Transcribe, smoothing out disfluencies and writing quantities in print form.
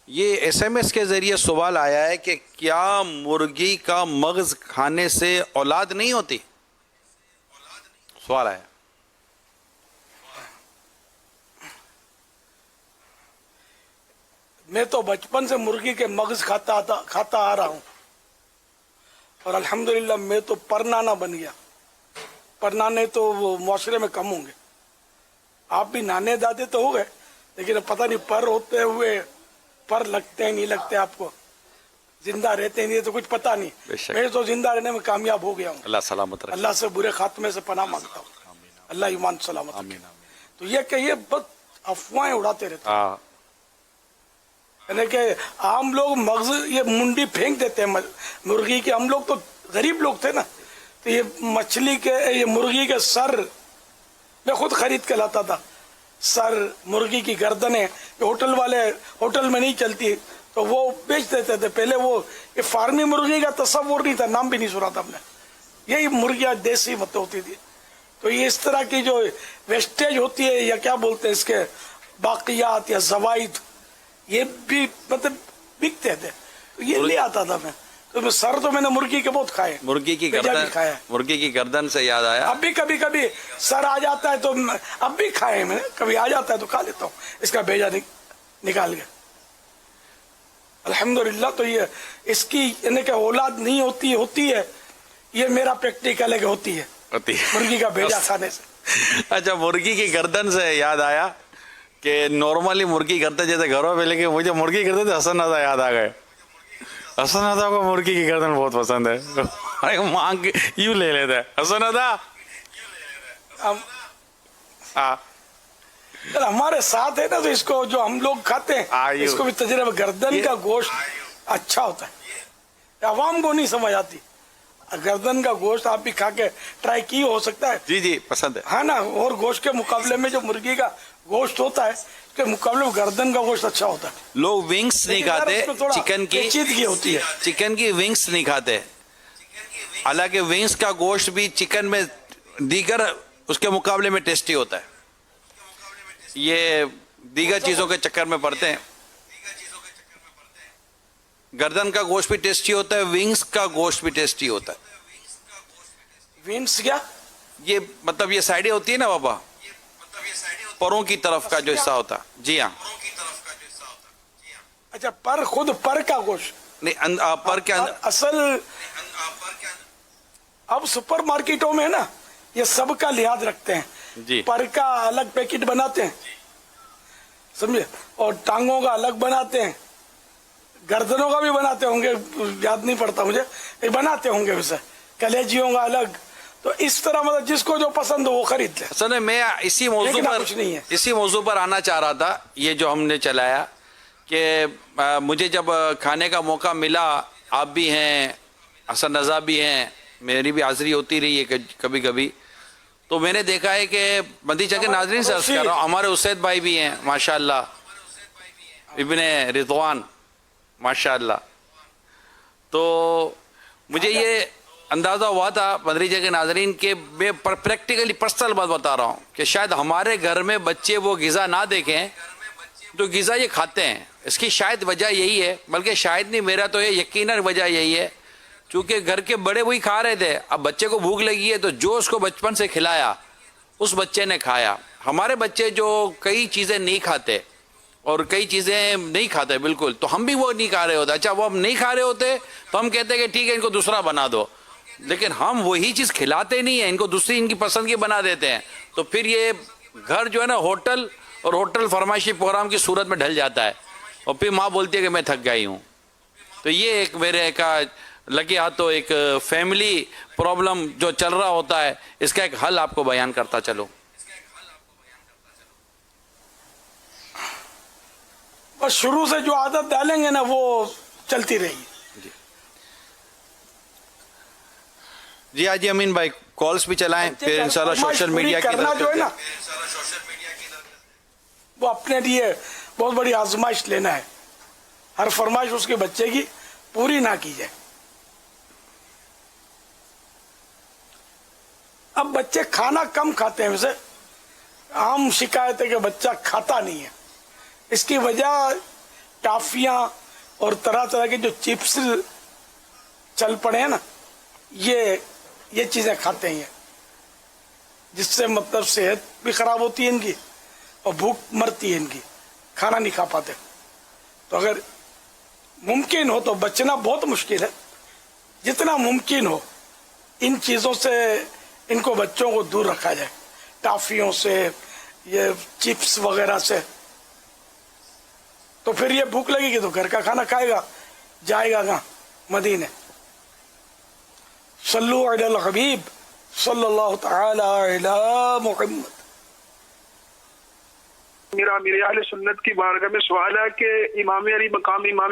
ये एसएमएस के जरिए सवाल आया है कि क्या मुर्गी का मगज खाने से औलाद नहीं होती? सवाल आया। मैं तो बचपन से मुर्गी के मगज खाता आ रहा हूं और अल्हम्दुलिल्लाह मैं तो परनाना बन गया। परनाने तो वो मुआशरे में कम होंगे। आप भी नाने दादे तो हो गए, लेकिन पता नहीं पर होते हुए पर लगते हैं नहीं लगते आपको, जिंदा रहते नहीं तो कुछ पता नहीं। मैं तो जिंदा रहने में कामयाब हो गया हूँ। अल्लाह सलामत रखे। अल्लाह से बुरे खात्मे से पनाह मांगता हूँ। अल्लाह ईमान सलामत रखे। तो ये कहिए बस अफवाहें उड़ाते रहते हैं, यानी कि आम लोग मगज ये मुंडी फेंक देते हैं मुर्गी के। हम लोग तो गरीब लोग थे ना, तो ये मछली के ये मुर्गी के सर मैं खुद खरीद के लाता था। सर, मुर्गी की गर्दनें होटल वाले होटल में नहीं चलती तो वो बेच देते थे। पहले वो ये फार्मी मुर्गी का तस्वुर नहीं था, नाम भी नहीं सुना था हमने। यही मुर्गियाँ देसी मत होती थी। तो ये इस तरह की जो वेस्टेज होती है या क्या बोलते हैं इसके बाकियात या जवाइद, ये भी मतलब बिकते थे, तो ये ले आता था मैं। तो सर तो मैंने मुर्गी के बहुत खाए। मुर्गी की गर्दन से याद आया, अब भी कभी कभी सर आ जाता है तो अब भी खाए मैंने, कभी आ जाता है तो खा लेता हूँ इसका भेजा निकाल के। अल्हम्दुलिल्लाह। तो ये इसकी यानी कि औलाद नहीं होती है, ये मेरा प्रैक्टिकल है कि होती है मुर्गी का भेजा खाने से। अच्छा, मुर्गी की गर्दन से याद आया कि नॉर्मली मुर्गी गर्दन जैसे घरों में, लेकिन मुझे मुर्गी गर्दन से हसन अदा याद आ गए। हसन अदा को मुर्गी की गर्दन बहुत पसंद है, मांग यूं ले लेते हैं हसन अदा। हमारे साथ है ना, तो इसको जो हम लोग खाते हैं इसको भी तजर्बा। गर्दन का गोश्त अच्छा होता है, आवाम को नहीं समझ आती। गर्दन का गोश्त आप भी खा के ट्राई की हो सकता है। जी जी, पसंद है। हाँ ना, और गोश्त के मुकाबले में जो मुर्गी का गोश्त होता है के मुकाबले में गर्दन का गोश्त अच्छा होता है। लोग विंग्स नहीं खाते, चिकन की पेचीदगी होती है, चिकन की विंग्स नहीं खाते। हालांकि विंग्स का गोश्त भी चिकन में दीगर उसके मुकाबले में टेस्टी होता है। ये दीगर चीजों के चक्कर में पड़ते हैं। गर्दन का गोश्त भी टेस्टी होता है, विंग्स का गोश्त भी टेस्टी होता है। विंग्स क्या? ये मतलब ये साइडें होती है ना बाबा, परों की तरफ का जो हिस्सा होता है। जी हाँ। अच्छा, पर खुद पर का गोश्त नहीं, पर के अंदर असल। अब सुपर मार्केटों में ना ये सब का लिहाज रखते हैं जी। पर का अलग पैकेट बनाते हैं, समझे, और टांगों का अलग बनाते हैं, गर्दनों का भी बनाते होंगे, याद नहीं पड़ता मुझे, ये बनाते होंगे वैसे, कलेजियों का अलग। तो इस तरह मतलब जिसको जो पसंद हो वो खरीद ले। असल में मैं इसी मौजू पर आना चाह रहा था। ये जो हमने चलाया कि मुझे जब खाने का मौका मिला, आप भी हैं, हसन रजा भी हैं, मेरी भी हाजिरी होती रही है कभी कभी, तो मैंने देखा है कि बंदीचा के नाज़रीन से अर्ज़ कर रहा हूँ, हमारे उसैद भाई भी हैं माशाअल्लाह, इब्ने रिज़वान माशाअल्लाह। तो मुझे ये अंदाज़ा हुआ था बंदरीजा के नाज़रीन के, मैं प्रैक्टिकली पर्सनल बात बता रहा हूँ कि शायद हमारे घर में बच्चे वो ग़िज़ा ना देखें तो ग़िज़ा ये खाते हैं। इसकी शायद वजह यही है, बल्कि शायद नहीं, मेरा तो ये यकीनन वजह यही है, क्योंकि घर के बड़े वही खा रहे थे। अब बच्चे को भूख लगी है तो जो उसको बचपन से खिलाया उस बच्चे ने खाया। हमारे बच्चे जो कई चीज़ें नहीं खाते और कई चीज़ें नहीं खाते बिल्कुल, तो हम भी वो नहीं खा रहे होते। अच्छा, वो हम नहीं खा रहे होते तो हम कहते हैं कि ठीक है इनको दूसरा बना दो, लेकिन हम वही चीज़ खिलाते नहीं है, इनको दूसरी इनकी पसंद की बना देते हैं। तो फिर ये घर जो है ना होटल और होटल फरमाइशी प्रोग्राम की सूरत में ढल जाता है, और फिर माँ बोलती है कि मैं थक गई हूँ। तो ये एक मेरे का लगे हाथों एक फैमिली प्रॉब्लम जो चल रहा होता है, इसका एक हल आपको बयान करता चलो। बस शुरू से जो आदत डालेंगे ना वो चलती रहेगी। जी हाजी अमीन भाई, कॉल्स भी चलाएं, फिर इंशाल्लाह सोशल मीडिया की करना जो है ना वो अपने लिए बहुत बड़ी आजमाइश लेना है। हर फरमाइश उसके बच्चे की पूरी ना की जाए। अब बच्चे खाना कम खाते हैं, वैसे आम शिकायत है कि बच्चा खाता नहीं है। इसकी वजह टाफियाँ और तरह तरह के जो चिप्स चल पड़े हैं ना, ये चीज़ें खाते हैं, जिससे मतलब सेहत भी खराब होती है इनकी और भूख मरती है इनकी, खाना नहीं खा पाते। तो अगर मुमकिन हो तो बचना बहुत मुश्किल है, जितना मुमकिन हो इन चीज़ों से इनको बच्चों को दूर रखा जाए, टाफियों से, ये चिप्स वगैरह से। तो फिर ये भूख लगेगी तो घर का खाना खाएगा, जाएगा कहाँ? मदीने। सल्लु अलल हबीब सल्लल्लाहु तआला अला मुहम्मद। मेरा मेरे अहले सुन्नत की बारगाह में सवाल है कि इमाम अली मकाम इमाम